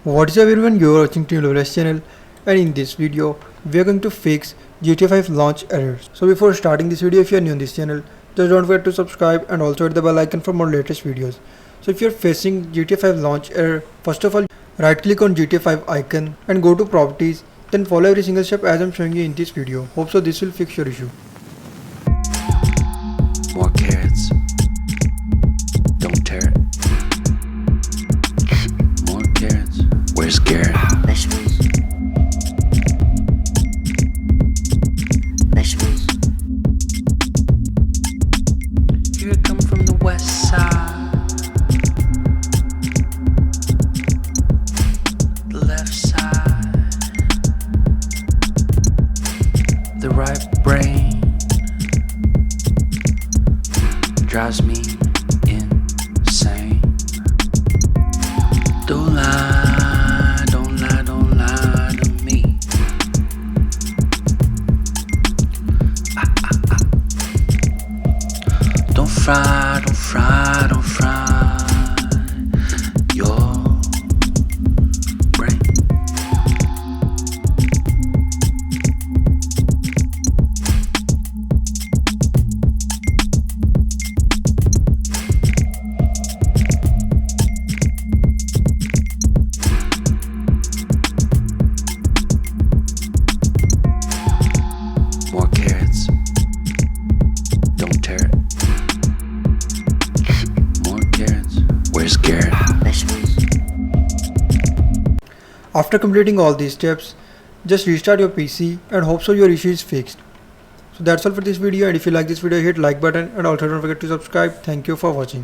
What is up everyone, you are watching Team Loveless channel, and in this video we are going to fix GTA 5 launch errors. So before starting this video, if you are new on this channel, just don't forget to subscribe and also hit the bell icon for more latest videos. So if you are facing GTA 5 launch error, first of all right click on GTA 5 icon and go to properties, then follow every single step as I am showing you in this video. Hope so this will fix your issue. More carrots. Don't tear it. More carrots. Where's Garrett? Vegetables. Vegetables. Here I come from the west side. The left side. The right brain drives me insane. Don't lie, don't lie, don't lie to me. Don't fry, don't fry, don't fry your brain. More carrots. Don't tear it. More carrots. Where's Garrett? Vegetables. After completing all these steps, just restart your PC and hope so your issue is fixed. So that's all for this video, and if you like this video hit like button and also don't forget to subscribe. Thank you for watching.